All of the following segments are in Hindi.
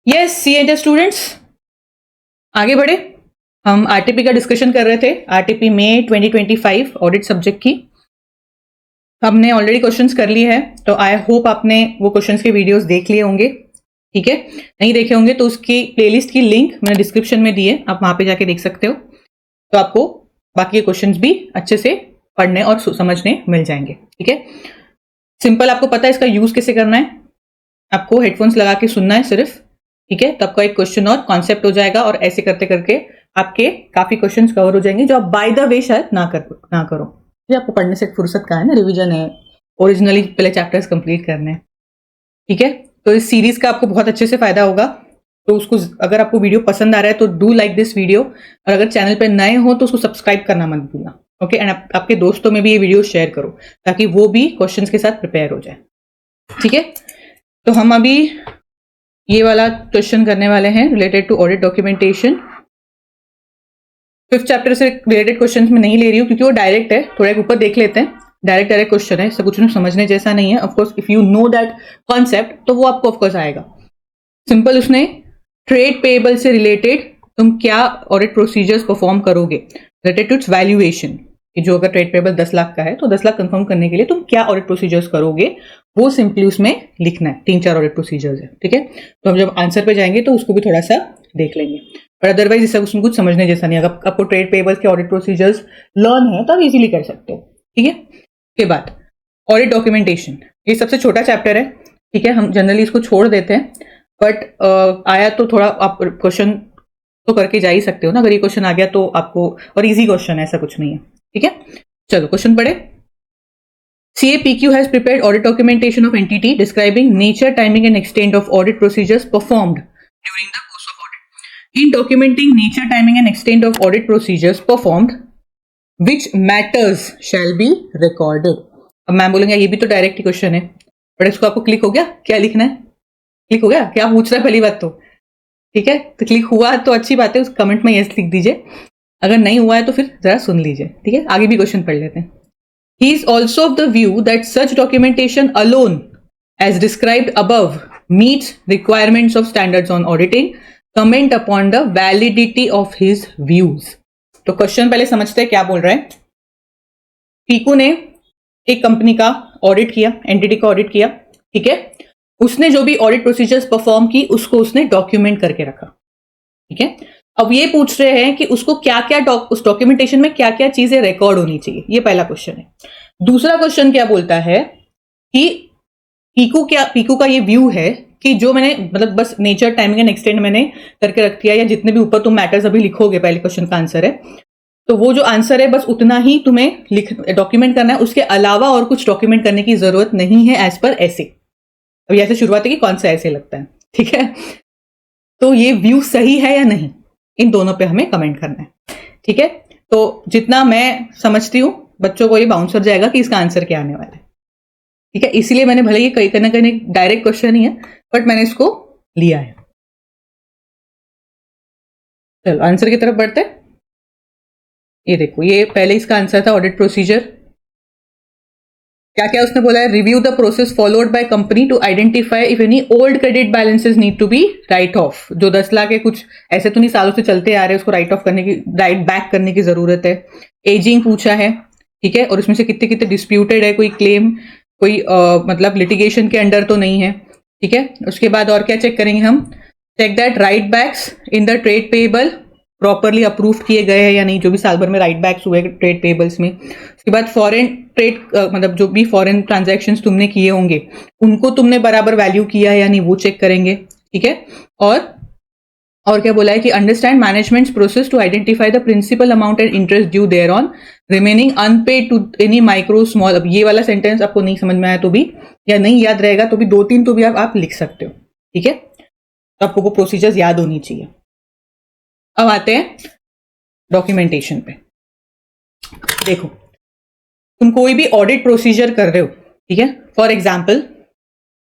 यस सी स्टूडेंट्स, आगे बढ़े। हम आरटीपी का डिस्कशन कर रहे थे, आरटीपी में 2025 ऑडिट सब्जेक्ट की। हमने ऑलरेडी क्वेश्चंस कर लिए हैं, तो आई होप आपने वो क्वेश्चंस के वीडियोस देख लिए होंगे। ठीक है, नहीं देखे होंगे तो उसकी प्लेलिस्ट की लिंक मैंने डिस्क्रिप्शन में दी है, आप वहां पे जाके देख सकते हो। तो आपको बाकी के क्वेश्चंस भी अच्छे से पढ़ने और समझने मिल जाएंगे। ठीक है, सिंपल, आपको पता है इसका यूज कैसे करना है। आपको हेडफोन्स लगा के सुनना है सिर्फ। ठीक है, तो आपका एक क्वेश्चन और कॉन्सेप्ट हो जाएगा, और ऐसे करते करके आपके काफी क्वेश्चंस कवर हो जाएंगे जो आप बाय द वे शायद ना करो। ये आपको पढ़ने से फुर्सत का है ना, रिवीजन है, ओरिजिनली पहले चैप्टर्स कंप्लीट करने हैं। ठीक है, तो इस सीरीज का आपको बहुत अच्छे से फायदा होगा। तो उसको, अगर आपको वीडियो पसंद आ रहा है तो डू लाइक दिस वीडियो, और अगर चैनल पे नए हो तो उसको सब्सक्राइब करना मत भूलना। ओके, एंड आपके दोस्तों में भी ये वीडियो शेयर करो ताकि वो भी क्वेश्चंस के साथ प्रिपेयर हो जाए। ठीक है, तो हम अभी ये वाला क्वेश्चन करने वाले हैं related to audit documentation. 5th chapter से रिलेटेड क्वेश्चन में नहीं ले रही हूँ क्योंकि वो डायरेक्ट है, थोड़ा ऊपर देख लेते हैं। डायरेक्ट क्वेश्चन है, सब कुछ समझने जैसा नहीं है। Of course if you know that concept तो वो आपको ऑफकोर्स आएगा। सिंपल, उसने ट्रेड पेएबल से रिलेटेड तुम क्या ऑडिट प्रोसीजर्स परफॉर्म करोगे रिलेटेड टू इट्स वैल्यूएशन, कि जो अगर ट्रेड पेएबल 10 लाख का है तो 10 लाख कंफर्म करने के लिए तुम क्या ऑडिट प्रोसीजर्स करोगे, वो सिंपली उसमें लिखना है। 3-4 ऑडिट प्रोसीजर्स है। ठीक है, तो हम जब आंसर पे जाएंगे तो उसको भी थोड़ा सा देख लेंगे, पर अदरवाइज इससे उसमें कुछ समझने जैसा नहीं है। अगर आपको ट्रेड पेएबल्स के ऑडिट प्रोसीजर्स लर्न है तो आप इजीली कर सकते हो। ठीक है, के बाद ऑडिट डॉक्यूमेंटेशन, ये सबसे छोटा चैप्टर है। ठीक है, हम जनरली इसको छोड़ देते हैं, बट आया तो थोड़ा आप क्वेश्चन तो करके जा ही सकते हो ना। अगर ये क्वेश्चन आ गया तो आपको, और इजी क्वेश्चन है, ऐसा कुछ नहीं है। ठीक है, चलो क्वेश्चन पढ़े। CAPQ has prepared audit documentation of entity describing nature, timing and extent of audit procedures performed during the course of audit. In documenting nature, timing and extent of audit procedures performed, which matters shall be recorded? अब मैम बोलेंगे ये भी तो डायरेक्ट क्वेश्चन है, बट इसको आपको क्लिक हो गया, क्या लिखना है? क्लिक हो गया, क्या पूछ रहा है पहली बात तो। ठीक है, तो क्लिक हुआ तो अच्छी बात है, उस कमेंट में यस लिख दीजिए। अगर नहीं हुआ है तो फिर जरा सुन लीजिए। ठीक है, आगे भी क्वेश्चन पढ़ लेते हैं। He is also of the view that such documentation alone, as described above, meets requirements of standards on auditing. Comment upon the validity of his views. तो क्वेश्चन पहले समझते हैं क्या बोल रहा है। पीकू ने एक कंपनी का ऑडिट किया, एंटिटी का ऑडिट किया। ठीक है, उसने जो भी ऑडिट प्रोसीजर्स परफॉर्म की उसको उसने डॉक्यूमेंट करके रखा। ठीक है, अब ये पूछ रहे हैं कि उसको क्या क्या उस डॉक्यूमेंटेशन में क्या क्या चीजें रिकॉर्ड होनी चाहिए, ये पहला क्वेश्चन है। दूसरा क्वेश्चन क्या बोलता है कि पीकू का ये व्यू है कि जो मैंने, मतलब बस नेचर, टाइमिंग एंड एक्सटेंड मैंने करके रख दिया, या जितने भी ऊपर तुम मैटर्स अभी लिखोगे, पहले क्वेश्चन का आंसर है, तो वो जो आंसर है बस उतना ही तुम्हें डॉक्यूमेंट करना है, उसके अलावा और कुछ डॉक्यूमेंट करने की जरूरत नहीं है एज पर ऐसे। अभी ऐसे शुरुआत है कि कौन सा ऐसे लगता है। ठीक है, तो ये व्यू सही है या नहीं, इन दोनों पे हमें कमेंट करना है। ठीक है, तो जितना मैं समझती हूं बच्चों को ये बाउंस हो जाएगा कि इसका आंसर क्या आने वाला है। ठीक है, इसीलिए मैंने, भले ये कहीं ना कहीं डायरेक्ट क्वेश्चन ही है, बट मैंने इसको लिया है। चलो आंसर की तरफ बढ़ते। ये देखो, ये पहले इसका आंसर था ऑडिट प्रोसीजर। क्या क्या उसने बोला है? Review the process followed by company to identify if any old credit balances need to be write off. जो 10 लाख के कुछ ऐसे तो नहीं, सालों से चलते आ रहे हैं, उसको राइट ऑफ करने की, राइट बैक करने की जरूरत है। एजिंग पूछा है। ठीक है, और इसमें से कितने कितने डिस्प्यूटेड है, कोई क्लेम, कोई मतलब लिटिगेशन के अंडर तो नहीं है। ठीक है, उसके बाद और क्या चेक करेंगे हम? Check that write backs in the trade payable properly approve किए गए हैं या नहीं, जो भी साल भर में राइट बैक्स हुए ट्रेड पेएबल्स में। उसके बाद फॉरेन ट्रेड, मतलब जो भी फॉरेन ट्रांजैक्शंस तुमने किए होंगे उनको तुमने बराबर वैल्यू किया है या नहीं, वो चेक करेंगे। ठीक है, और क्या बोला है कि understand management's process to identify the principal amount and interest due there on remaining unpaid to any micro small. अब ये वाला सेंटेंस आपको नहीं समझ में आया तो भी, या नहीं याद रहेगा तो भी, 2-3 तो भी आप लिख सकते हो। ठीक है, तो आपको वो प्रोसीजर्स याद होनी चाहिए। अब आते हैं डॉक्यूमेंटेशन पे। देखो, तुम कोई भी ऑडिट प्रोसीजर कर रहे हो, ठीक है, फॉर एग्जाम्पल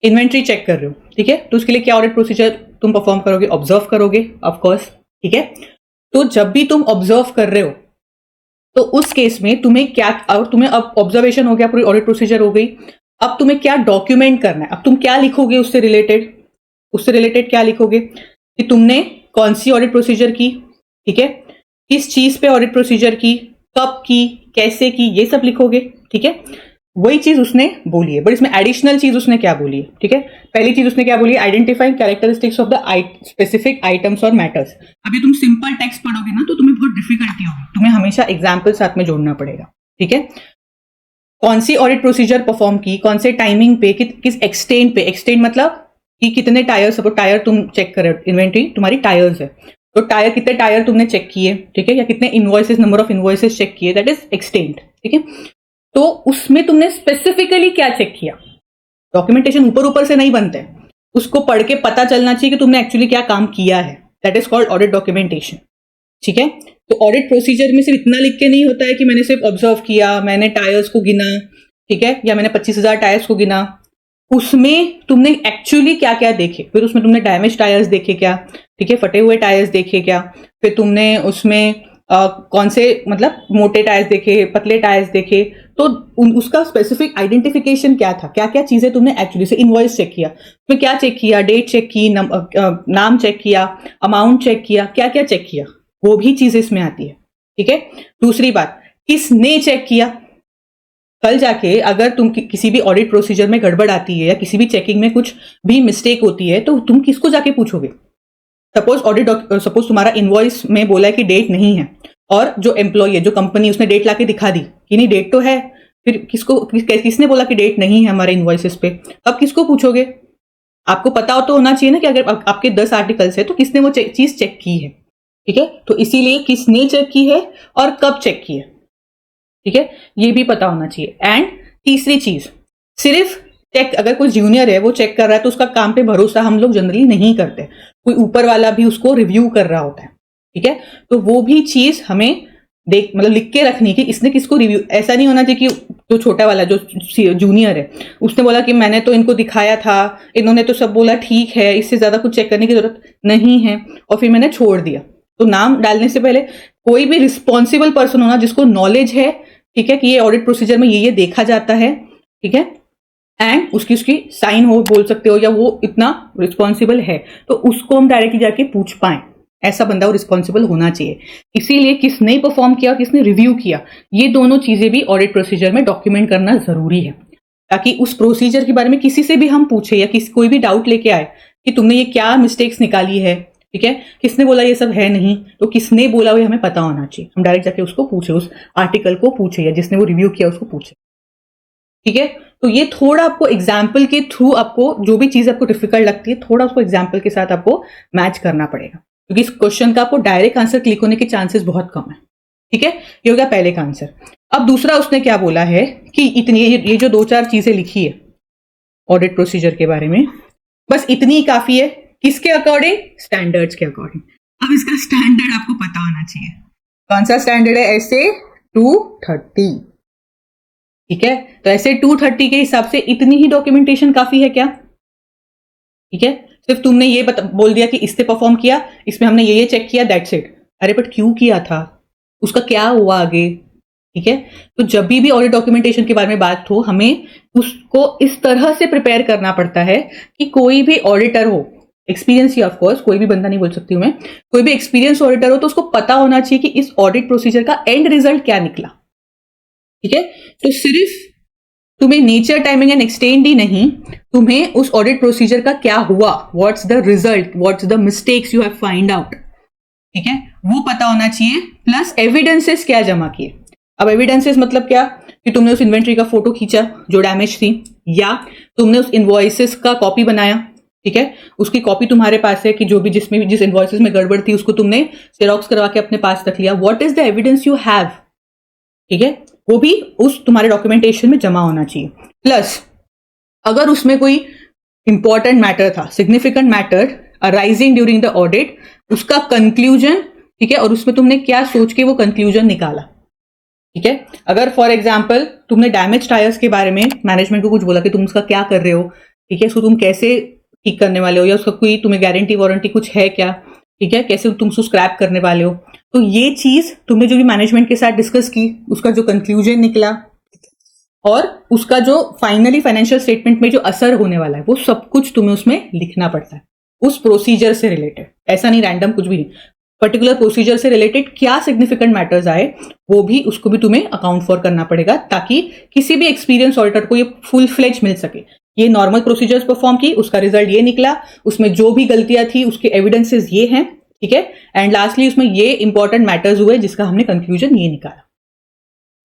इन्वेंट्री चेक कर रहे हो, ठीक है, तो उसके लिए क्या ऑडिट प्रोसीजर तुम परफॉर्म करोगे? ऑब्जर्व करोगे, ऑफ कोर्स। ठीक है, तो जब भी तुम ऑब्जर्व कर रहे हो तो उस केस में तुम्हें क्या, और तुम्हें अब ऑब्जर्वेशन हो गया, पूरी ऑडिट प्रोसीजर हो गई, अब तुम्हें क्या डॉक्यूमेंट करना है? अब तुम क्या लिखोगे उससे रिलेटेड? उससे रिलेटेड क्या लिखोगे कि तुमने कौन सी ऑडिट प्रोसीजर की, ठीक है, किस चीज पे ऑडिट प्रोसीजर की, कब की, कैसे की, ये सब लिखोगे, ठीक है। वही चीज उसने बोली है, बट इसमें एडिशनल चीज उसने क्या बोली है, ठीक है। पहली चीज उसने क्या बोली है, identifying characteristics of the specific items और मैटर्स। अभी तुम सिंपल टेक्स्ट पढ़ोगे ना तो तुम्हें बहुत डिफिकल्टी होगी, तुम्हें हमेशा एग्जाम्पल साथ में जोड़ना पड़ेगा, ठीक है। कौन सी ऑडिट प्रोसीजर परफॉर्म की, कौन से टाइमिंग पे, किस एक्सटेंट पे, एक्सटेंट मतलब कि कितने टायर, सपोज टायर तुम चेक कर रहे हो, इन्वेंट्री तुम्हारी टायर्स है तो टायर, कितने टायर तुमने चेक किए, ठीक है, या कितने invoices, number of invoices check किए, दैट इज एक्सटेंट, ठीक है। तो उसमें तुमने स्पेसिफिकली क्या चेक किया। डॉक्यूमेंटेशन ऊपर ऊपर से नहीं बनते, उसको पढ़ के पता चलना चाहिए कि तुमने एक्चुअली क्या काम किया है, that is called audit documentation, ठीक है। तो ऑडिट प्रोसीजर में सिर्फ इतना लिख के नहीं होता है कि मैंने सिर्फ ऑब्जर्व किया, मैंने टायर्स को गिना, ठीक है, या मैंने 25,000 टायर्स को गिना। उसमें तुमने एक्चुअली क्या क्या देखे, फिर उसमें तुमने डैमेज टायर्स देखे क्या, ठीक है, फटे हुए टायर्स देखे क्या, फिर तुमने उसमें कौन से मतलब मोटे टायर्स देखे, पतले टायर्स देखे, तो उसका स्पेसिफिक आइडेंटिफिकेशन क्या था, क्या क्या चीजें तुमने एक्चुअली से इनवॉइस चेक किया, उसमें क्या चेक किया, डेट चेक की, नाम चेक किया, अमाउंट चेक किया, क्या क्या चेक किया, वो भी चीज इसमें आती है, ठीक है। दूसरी बात, किसने चेक किया। कल जाके अगर तुम किसी भी ऑडिट प्रोसीजर में गड़बड़ आती है या किसी भी चेकिंग में कुछ भी मिस्टेक होती है तो तुम किसको जाके पूछोगे। सपोज तुम्हारा इनवॉइस में बोला है कि डेट नहीं है और जो एम्प्लॉय है, जो कंपनी, उसने डेट लाके दिखा दी कि नहीं डेट तो है, फिर किसने बोला कि डेट नहीं है हमारे इनवॉइसेस पे, अब किसको पूछोगे। आपको पता हो तो होना चाहिए ना कि अगर आपके 10 आर्टिकल्स है तो किसने वो चीज चेक की है, ठीक है। तो इसीलिए किसने चेक की है और कब चेक की है, ठीक है, ये भी पता होना चाहिए। एंड तीसरी चीज, सिर्फ चेक, अगर कोई जूनियर है वो चेक कर रहा है तो उसका काम पे भरोसा हम लोग जनरली नहीं करते, कोई ऊपर वाला भी उसको रिव्यू कर रहा होता है, ठीक है। तो वो भी चीज हमें मतलब लिख के रखनी कि इसने किसको रिव्यू, ऐसा नहीं होना चाहिए कि जो छोटा वाला जो जूनियर है उसने बोला कि मैंने तो इनको दिखाया था, इन्होंने तो सब बोला ठीक है, इससे ज्यादा कुछ चेक करने की जरूरत नहीं है, और फिर मैंने छोड़ दिया। तो नाम डालने से पहले कोई भी रिस्पॉन्सिबल पर्सन होना जिसको नॉलेज है, ठीक है, कि ये ऑडिट प्रोसीजर में ये देखा जाता है, ठीक है, एंड उसकी साइन हो, बोल सकते हो, या वो इतना रिस्पॉन्सिबल है तो उसको हम डायरेक्टली जाके पूछ पाए, ऐसा बंदा वो रिस्पॉन्सिबल होना चाहिए। इसीलिए किसने परफॉर्म किया, किसने रिव्यू किया, ये दोनों चीजें भी ऑडिट प्रोसीजर में डॉक्यूमेंट करना जरूरी है, ताकि उस प्रोसीजर के बारे में किसी से भी हम पूछे या कोई भी डाउट लेके आए कि तुमने ये क्या मिस्टेक्स निकाली है, ठीक है, किसने बोला ये सब है नहीं, तो किसने बोला वो हमें पता होना चाहिए, हम डायरेक्ट जाके उसको पूछे, उस आर्टिकल को पूछे या जिसने वो रिव्यू किया उसको पूछे, ठीक है। तो ये थोड़ा आपको एग्जाम्पल के थ्रू, आपको जो भी चीज आपको डिफिकल्ट लगती है थोड़ा उसको एग्जाम्पल के साथ आपको मैच करना पड़ेगा, क्योंकि इस क्वेश्चन का आपको डायरेक्ट आंसर क्लिक होने के चांसेस बहुत कम है, ठीक है। ये हो गया पहले का आंसर। अब दूसरा उसने क्या बोला है कि इतनी ये जो 2-4 चीजें लिखी है ऑडिट प्रोसीजर के बारे में, बस इतनी ही काफी है, किसके अकॉर्डिंग, स्टैंडर्ड्स के अकॉर्डिंग। अब इसका स्टैंडर्ड आपको पता होना चाहिए, कौन सा स्टैंडर्ड है, ऐसे 230, ठीक है। तो ऐसे 230 के हिसाब से इतनी ही डॉक्यूमेंटेशन काफी है क्या, ठीक है। सिर्फ तुमने ये बोल दिया कि इससे परफॉर्म किया, इसमें हमने ये चेक किया, दैट्स इट। अरे बट क्यों किया था, उसका क्या हुआ आगे, ठीक है। तो जब भी ऑडिट डॉक्यूमेंटेशन के बारे में बात हो, हमें उसको इस तरह से प्रिपेयर करना पड़ता है कि कोई भी ऑडिटर हो, एक्सपीरियंस ही ऑफ कोर्स, कोई भी बंदा नहीं बोल सकती हूं मैं, कोई भी एक्सपीरियंस ऑडिटर हो तो उसको पता होना चाहिए कि इस ऑडिट प्रोसीजर का एंड रिजल्ट क्या निकला, ठीक है। तो सिर्फ तुम्हें नेचर, टाइमिंग एंड एक्सटेंड ही नहीं, तुम्हें उस ऑडिट प्रोसीजर का क्या हुआ, what's the result, what's the mistakes you have find out, ठीक है, वो पता होना चाहिए। प्लस एविडेंसेस क्या जमा किए। अब एविडेंसेस मतलब क्या, कि तुमने उस इन्वेंट्री का फोटो खींचा जो डैमेज थी, या तुमने उस इनवॉइसेस का कॉपी बनाया, ठीक है, उसकी कॉपी तुम्हारे पास है कि जो भी जिस इनवॉइसेस में गड़बड़ थी उसको तुमने जेरोक्स करवा के अपने पास रख लिया, what is the evidence you have, ठीक है, वो भी उस तुम्हारे डॉक्यूमेंटेशन में जमा होना चाहिए। प्लस अगर उसमें कोई इंपॉर्टेंट मैटर था, significant matter arising during the audit, उसका कंक्लूजन, ठीक है, और उसमें तुमने क्या सोच के वो कंक्लूजन निकाला, ठीक है। अगर फॉर एग्जाम्पल तुमने डैमेज टायर्स के बारे में मैनेजमेंट को कुछ बोला कि तुम उसका क्या कर रहे हो, ठीक है, उसको तुम कैसे ठीक करने वाले हो, या उसका कोई तुम्हें गारंटी वारंटी कुछ है क्या, ठीक है, कैसे तुम उसको स्क्रैप करने वाले हो, तो ये चीज तुमने जो भी मैनेजमेंट के साथ डिस्कस की, उसका जो कंक्लूजन निकला और उसका जो फाइनली फाइनेंशियल स्टेटमेंट में जो असर होने वाला है, वो सब कुछ तुम्हें उसमें लिखना पड़ता है, उस प्रोसीजर से रिलेटेड, ऐसा नहीं रैंडम कुछ भी नहीं, पर्टिकुलर प्रोसीजर से रिलेटेड क्या सिग्निफिकेंट मैटर्स आए वो भी, उसको भी तुम्हें अकाउंट फॉर करना पड़ेगा, ताकि किसी भी एक्सपीरियंस ऑडिटर को ये फुल फ्लेज मिल सके। ये नॉर्मल प्रोसीजर्स परफॉर्म की, उसका रिजल्ट ये निकला, उसमें जो भी गलतियां थी उसके एविडेंसेस ये हैं, ठीक है, एंड लास्टली उसमें ये इंपॉर्टेंट मैटर्स हुए जिसका हमने कंक्लूजन ये निकाला,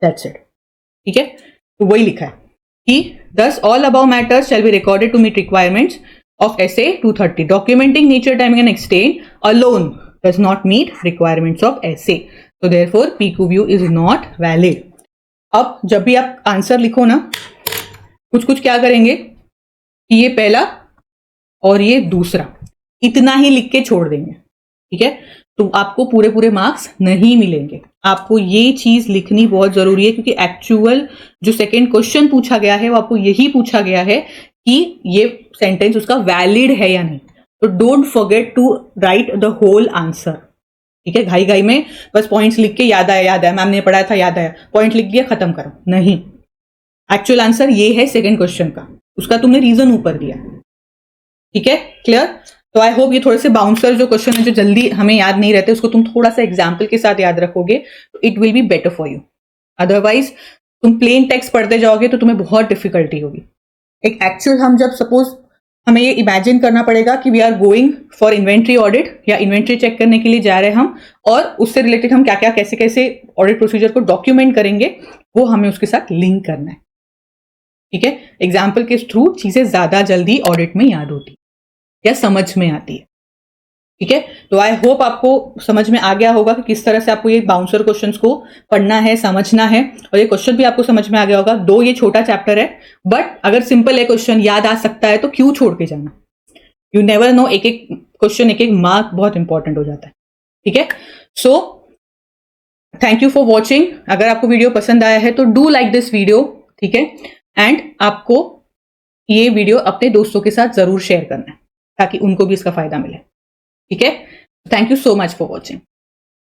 दैट्स इट, ठीक है। तो वही लिखा है कि thus all above matters shall be recorded to meet requirements of SA 230. Documenting nature, timing and extent alone does not meet requirements of SA. So therefore PQView is not valid. अब जब भी आप आंसर लिखो ना, कुछ कुछ क्या करेंगे कि ये पहला और ये दूसरा इतना ही लिख के छोड़ देंगे, ठीक है। तो आपको पूरे पूरे मार्क्स नहीं मिलेंगे। आपको ये चीज लिखनी बहुत जरूरी है, क्योंकि एक्चुअल जो सेकंड क्वेश्चन पूछा गया है वो आपको यही पूछा गया है कि ये सेंटेंस उसका वैलिड है या नहीं। तो don't forget to write the whole answer, ठीक है। घाई घाई में बस पॉइंट्स लिख के याद आया मैम ने पढ़ाया था याद आया, पॉइंट लिख दिया खत्म करो, नहीं। एक्चुअल आंसर ये है सेकेंड क्वेश्चन का, उसका तुमने रीजन ऊपर दिया, ठीक है, क्लियर। तो आई होप ये थोड़े से बाउंसर जो क्वेश्चन है जो जल्दी हमें याद नहीं रहते, उसको तुम थोड़ा सा एग्जाम्पल के साथ याद रखोगे तो it will be better for you. Otherwise तुम प्लेन टेक्स्ट पढ़ते जाओगे तो तुम्हें बहुत डिफिकल्टी होगी। एक एक्चुअल हम जब सपोज हमें ये इमेजिन करना पड़ेगा कि we are going for inventory audit या इन्वेंट्री चेक करने के लिए जा रहे हैं हम, और उससे रिलेटेड हम क्या क्या कैसे कैसे ऑडिट प्रोसीजर को डॉक्यूमेंट करेंगे वो हमें उसके साथ लिंक करना है, ठीक है। एग्जाम्पल के थ्रू चीजें ज्यादा जल्दी ऑडिट में याद होती या समझ में आती है, ठीक है। तो आई होप आपको समझ में आ गया होगा कि किस तरह से आपको ये बाउंसर क्वेश्चंस को पढ़ना है, समझना है, और ये क्वेश्चन भी आपको समझ में आ गया होगा। दो ये छोटा चैप्टर है, बट अगर सिंपल है क्वेश्चन याद आ सकता है तो क्यों छोड़ के जाना, यू नेवर नो, एक एक क्वेश्चन एक एक मार्क बहुत इंपॉर्टेंट हो जाता है, ठीक है। So thank you for watching. अगर आपको वीडियो पसंद आया है तो डू लाइक दिस वीडियो, ठीक है, एंड आपको ये वीडियो अपने दोस्तों के साथ जरूर शेयर करना है ताकि उनको भी इसका फायदा मिले, ठीक है। Thank you so much for watching.